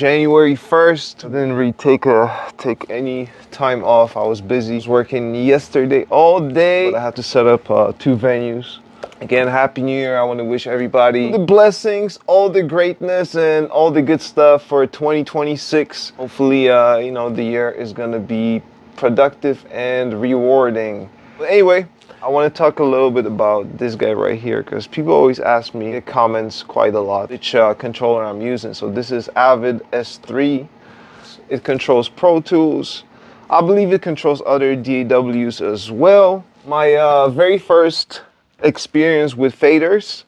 January 1st. I didn't really take any time off. I was busy. I was working yesterday all day, but I had to set up 2 venues. Again, Happy New Year. I want to wish everybody the blessings, all the greatness, and all the good stuff for 2026. Hopefully, you know, the year is going to be productive and rewarding. But anyway, I want to talk a little bit about this guy right here, because people always ask me in the comments quite a lot which controller I'm using. So this is Avid S3. It controls Pro Tools. I believe it controls other DAWs as well. My very first experience with faders,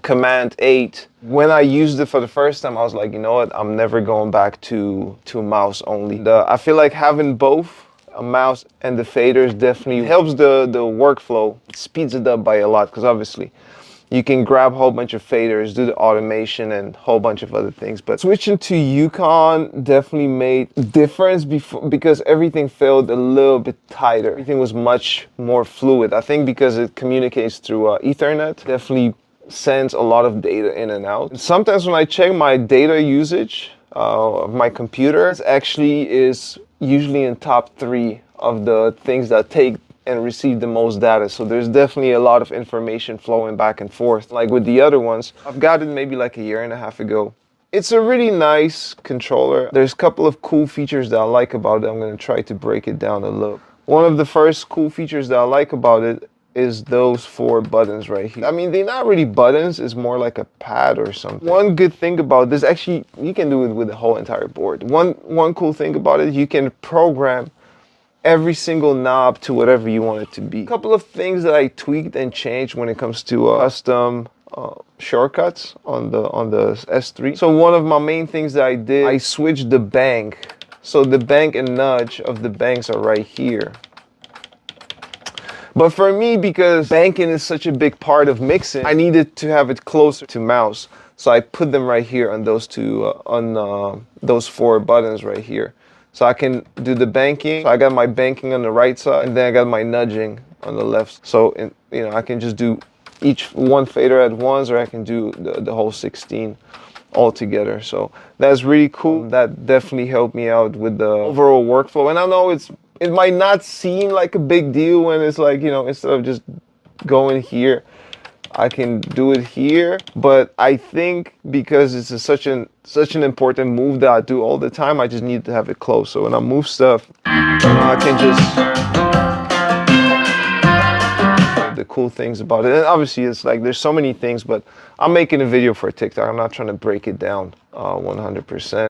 Command 8. When I used it for the first time, I was like, you know what, I'm never going back to mouse only. I feel like having both a mouse and the faders definitely helps the workflow. It speeds it up by a lot, because obviously you can grab a whole bunch of faders, do the automation and a whole bunch of other things. But switching to Yukon definitely made a difference because everything felt a little bit tighter. Everything was much more fluid. I think because it communicates through Ethernet, definitely sends a lot of data in and out. And sometimes when I check my data usage of my computer, it actually is usually in top 3 of the things that take and receive the most data. So there's definitely a lot of information flowing back and forth. Like with the other ones, I've got it maybe like a year and a half ago. It's a really nice controller. There's a couple of cool features that I like about it. I'm going to try to break it down a little. One of the first cool features that I like about it is those 4 buttons right here. I mean, they're not really buttons, it's more like a pad or something. One good thing about this, actually, you can do it with the whole entire board. One cool thing about it, you can program every single knob to whatever you want it to be. A couple of things that I tweaked and changed when it comes to custom shortcuts on the S3. So one of my main things that I did, I switched the bank. So the bank and nudge of the banks are right here. But for me, because banking is such a big part of mixing, I needed to have it closer to mouse. So I put them right here on those those 4 buttons right here. So I can do the banking. So I got my banking on the right side, and then I got my nudging on the left. So you know, I can just do each one fader at once, or I can do the whole 16 all together. So that's really cool. That definitely helped me out with the overall workflow. And I know it might not seem like a big deal when it's like, you know, instead of just going here, I can do it here. But I think because it's such an important move that I do all the time, I just need to have it close. So when I move stuff, I can just... The cool things about it, and obviously it's like there's so many things, but I'm making a video for TikTok. I'm not trying to break it down 100%.